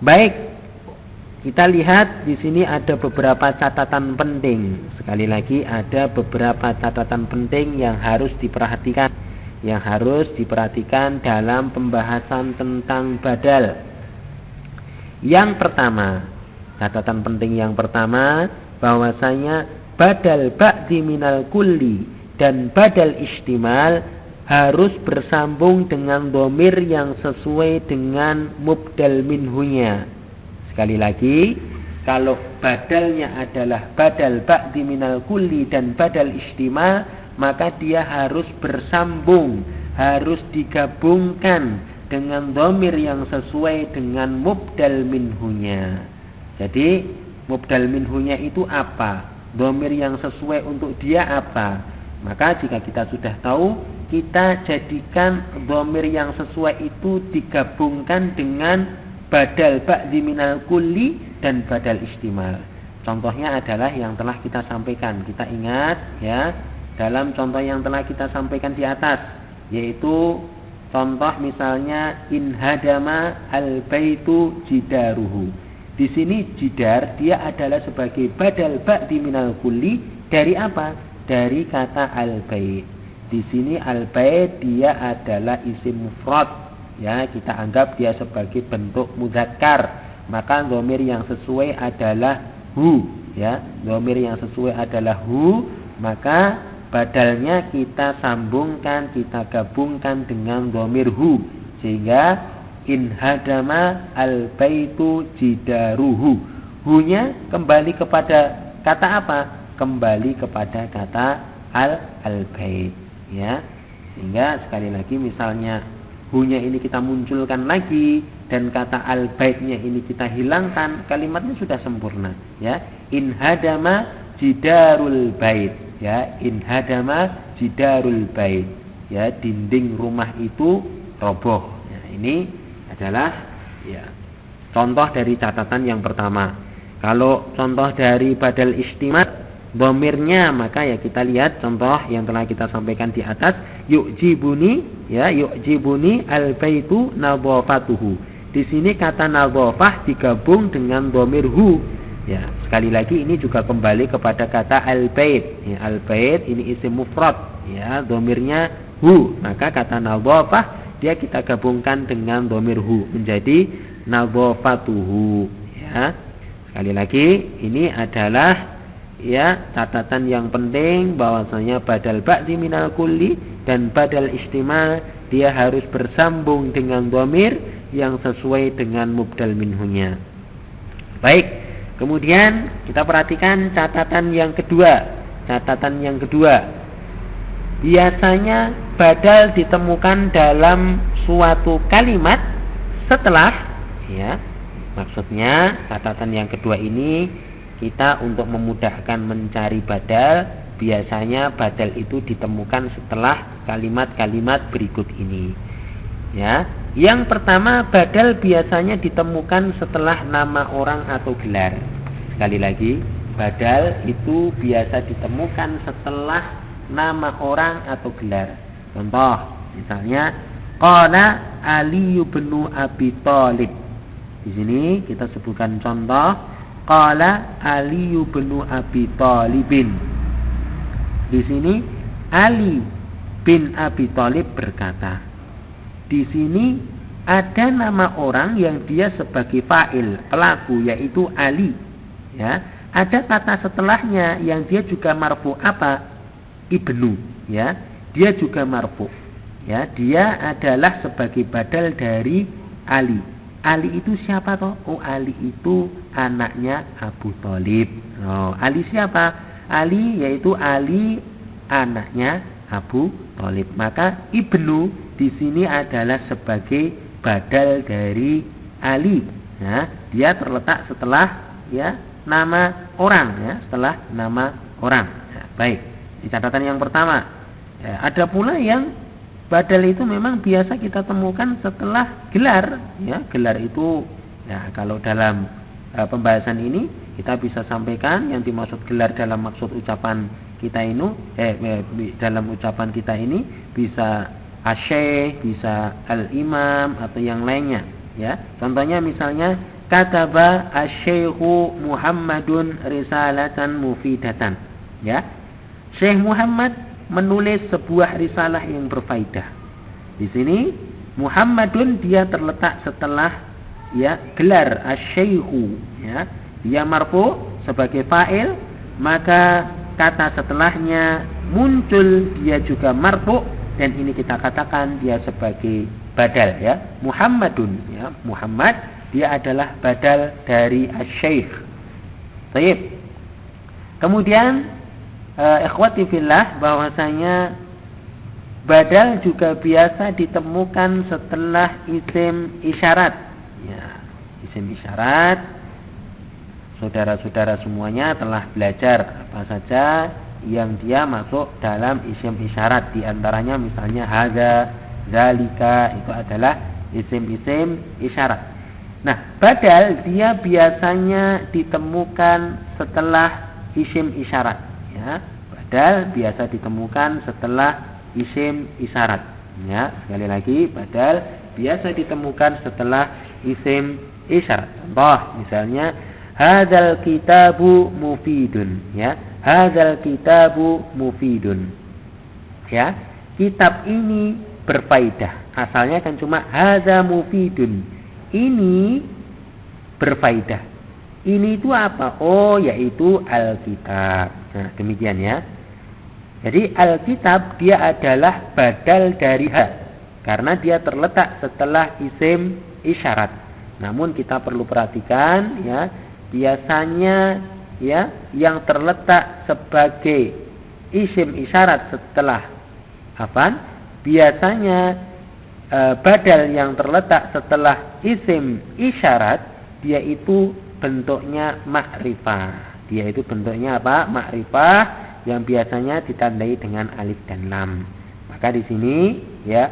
Baik, kita lihat di sini ada beberapa catatan penting. Sekali lagi ada beberapa catatan penting yang harus diperhatikan, dalam pembahasan tentang badal. Yang pertama, catatan penting yang pertama, bahwasanya badal ba'di minal kulli dan badal istimal harus bersambung dengan dhamir yang sesuai dengan mubdal minhunya. Sekali lagi, kalau badalnya adalah badal ba'di minal kulli dan badal istimal, maka dia harus bersambung, harus digabungkan dengan dhamir yang sesuai dengan mubdal minhunya. Jadi mubdal minhunya itu apa? Dhamir yang sesuai untuk dia apa? Maka jika kita sudah tahu, kita jadikan dhamir yang sesuai itu digabungkan dengan badal ba'di minal kulli dan badal istimal. Contohnya adalah yang telah kita sampaikan. Kita ingat ya, dalam contoh yang telah kita sampaikan di atas, yaitu contoh misalnya in hadama al baitu jidaruhu. Di sini jidar dia adalah sebagai badal ba'di minal kulli dari apa? Dari kata al-bait. Di sini al-bait dia adalah isim mufrad. Ya, kita anggap dia sebagai bentuk mudzakkar. Maka dhamir yang sesuai adalah hu. Ya, dhamir yang sesuai adalah hu. Maka badalnya kita sambungkan, kita gabungkan dengan dhamir hu. Sehingga in hadama al-baitu jidaruhu. Hu-nya kembali kepada kata apa? Kembali kepada kata al-bait, ya. Sehingga sekali lagi misalnya hu-nya ini kita munculkan lagi dan kata al-baitnya ini kita hilangkan, kalimatnya sudah sempurna, ya. In hadama jidarul bait, ya. In hadama jidarul bait, ya, dinding rumah itu roboh. Ya, ini adalah ya contoh dari catatan yang pertama. Kalau contoh dari badal istimal dhamirnya, maka ya kita lihat contoh yang telah kita sampaikan di atas, yu'jibuni, ya, yu'jibuni al-baitu nadhafatuhu. Di sini kata nadhafah digabung dengan dhamir hu. Ya, sekali lagi ini juga kembali kepada kata al-bait. Ya, al-bait ini isim mufrad, ya, dhamirnya hu. Maka kata nadhafah dia kita gabungkan dengan dhamir hu menjadi nadhafatuhu, ya. Sekali lagi ini adalah ya catatan yang penting, bahwasanya badal ba'di minal kulli dan badal istimal dia harus bersambung dengan dhamir yang sesuai dengan mubdal minhunya. Baik, kemudian kita perhatikan catatan yang kedua. Biasanya badal ditemukan dalam suatu kalimat setelah, ya, maksudnya catatan yang kedua ini kita untuk memudahkan mencari badal, biasanya badal itu ditemukan setelah kalimat-kalimat berikut ini. Ya, yang pertama, badal biasanya ditemukan setelah nama orang atau gelar. Sekali lagi, badal itu biasa ditemukan setelah nama orang atau gelar. Contoh, misalnya qala Ali bin Abi Thalib. Di sini kita sebutkan contoh qala Ali bin Abi Thalibin. Di sini Ali bin Abi Thalib berkata. Di sini ada nama orang yang dia sebagai fa'il, pelaku, yaitu Ali. Ya, ada kata setelahnya yang dia juga marfu apa? Ibnu, ya, dia juga marfu, ya, dia adalah sebagai badal dari Ali. Ali itu siapa toh? Oh, Ali itu anaknya Abu Thalib. Oh, Ali siapa? Ali yaitu Ali anaknya Abu Thalib. Maka Ibnu di sini adalah sebagai badal dari Ali. Ya, dia terletak setelah ya nama orang, ya, setelah nama orang. Ya, baik. Di catatan yang pertama, ya, ada pula yang badal itu memang biasa kita temukan setelah gelar. Ya, gelar itu, ya, kalau dalam pembahasan ini kita bisa sampaikan yang dimaksud gelar dalam maksud ucapan kita ini, dalam ucapan kita ini bisa asy-syaikh, bisa al-imam atau yang lainnya. Ya, contohnya misalnya kataba asy-syaikhu Muhammadun risalatan mufidatan. Ya. Syekh Muhammad menulis sebuah risalah yang berfaedah. Di sini Muhammadun dia terletak setelah ya gelar asy-syaikhu, ya. Dia marfu sebagai fa'il, maka kata setelahnya muncul dia juga marfu, dan ini kita katakan dia sebagai badal, ya. Muhammadun, ya. Muhammad dia adalah badal dari asy-syaikh. Baik. Kemudian ikhwati fillah, bahwasanya badal juga biasa ditemukan setelah isim isyarat. Ya, isim isyarat. Saudara-saudara semuanya telah belajar apa saja yang dia masuk dalam isim isyarat. Di antaranya misalnya hadza, zalika, itu adalah isim-isim isyarat. Nah, badal dia biasanya ditemukan setelah isim isyarat. Ya, badal biasa ditemukan setelah isim isyarat. Ya, sekali lagi, badal biasa ditemukan setelah isim isyarat. Contoh misalnya hadzal kitabu mufidun, ya. Hadzal kitabu mufidun. Ya, kitab ini berfaedah. Asalnya kan cuma hadza mufidun. Ini berfaedah. Ini itu apa? Oh, yaitu Alkitab. Nah, demikian ya. Jadi Alkitab dia adalah badal dari ha, karena dia terletak setelah isim isyarat. Namun kita perlu perhatikan ya, biasanya ya yang terletak sebagai isim isyarat setelah hafan, biasanya badal yang terletak setelah isim isyarat dia itu bentuknya ma'rifah. Dia itu bentuknya apa? Ma'rifah yang biasanya ditandai dengan alif dan lam. Maka di sini ya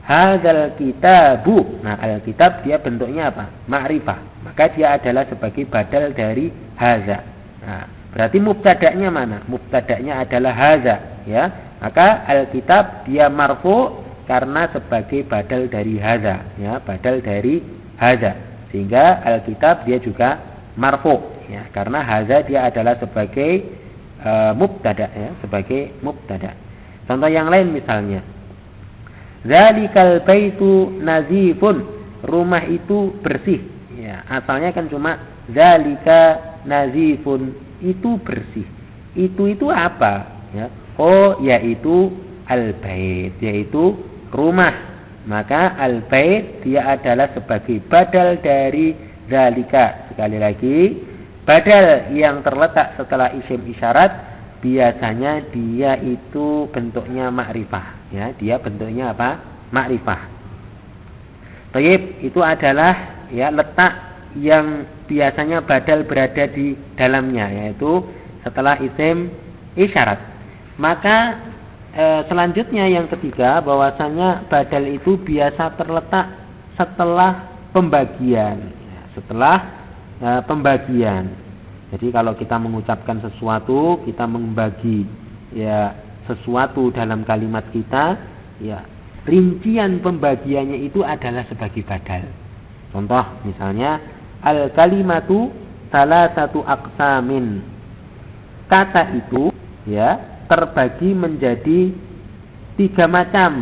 hadzal kitabu. Nah, Alkitab dia bentuknya apa? Ma'rifah. Maka dia adalah sebagai badal dari hadza. Nah, berarti mubtada'nya mana? Mubtada'nya adalah hadza, ya. Maka Alkitab dia marfu karena sebagai badal dari hadza, ya, badal dari hadza. Sehingga Alkitab dia juga marfu, ya, karena hadza dia adalah sebagai mubtada, ya, sebagai mubtada. Contoh yang lain misalnya zalikal baitu nazifun, rumah itu bersih. Ya, asalnya kan cuma zalika nazifun, itu bersih. Itu apa? Ya. Oh, yaitu al-bait, yaitu rumah. Maka al-bait dia adalah sebagai badal dari zalika. Sekali lagi, badal yang terletak setelah isim isyarat biasanya dia itu bentuknya ma'rifah, ya, dia bentuknya apa? Ma'rifah. Baik, itu adalah ya letak yang biasanya badal berada di dalamnya, yaitu setelah isim isyarat. Maka selanjutnya yang ketiga, bahwasanya badal itu biasa terletak setelah pembagian, ya, setelah pembagian. Jadi kalau kita mengucapkan sesuatu, kita membagi ya sesuatu dalam kalimat kita, ya rincian pembagiannya itu adalah sebagai badal. Contoh misalnya al-kalimatu salasatu aqsamin. Kata itu ya terbagi menjadi 3 macam.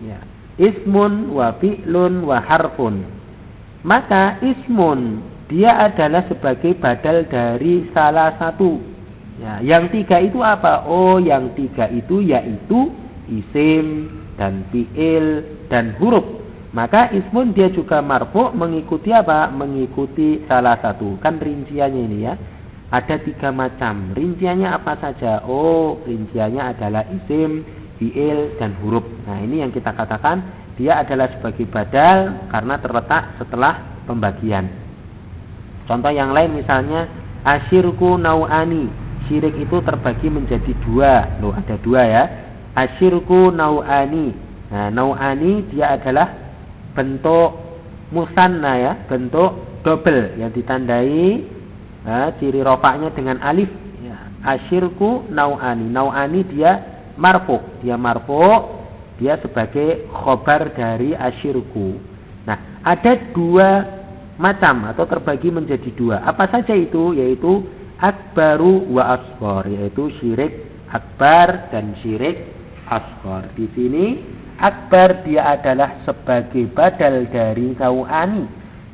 Ya. Ismun wa fi'lun wa harfun. Maka ismun dia adalah sebagai badal dari salah satu. Ya, yang 3 itu apa? Oh, yang 3 itu yaitu isim dan fi'il dan huruf. Maka ismun dia juga marfu mengikuti apa? Mengikuti salah satu. Kan rinciannya ini ya. Ada 3 macam. Rinciannya apa saja? Oh, rinciannya adalah isim, fi'il dan huruf. Nah, ini yang kita katakan dia adalah sebagai badal karena terletak setelah pembagian. Contoh yang lain misalnya asyirku nau'ani. Syirik itu terbagi menjadi 2. Loh, ada 2 ya. Asyirku nau'ani. Nah, nau'ani dia adalah bentuk musanna ya, bentuk double yang ditandai ciri rofaknya dengan alif. Ya. Asyirku nau'ani. Nau'ani dia marfu. Dia marfu, dia sebagai khobar dari asyirku. Nah, ada 2 macam atau terbagi menjadi dua. Apa saja itu? Yaitu akbaru wa asghar, yaitu syirik akbar dan syirik asghar. Di sini akbar dia adalah sebagai badal dari nau'ani,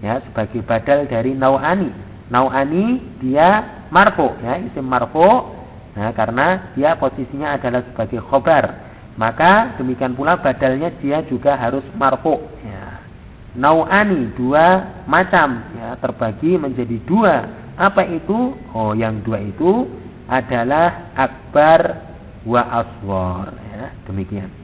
ya, sebagai badal dari nau'ani. Nau'ani dia marfu, ya, isim marfu, nah, karena dia posisinya adalah sebagai khobar. Maka demikian pula badalnya dia juga harus marfu, ya. Nau'ani dua macam, ya, terbagi menjadi dua. Apa itu? Oh, yang dua itu adalah akbar wa asghar, ya, demikian.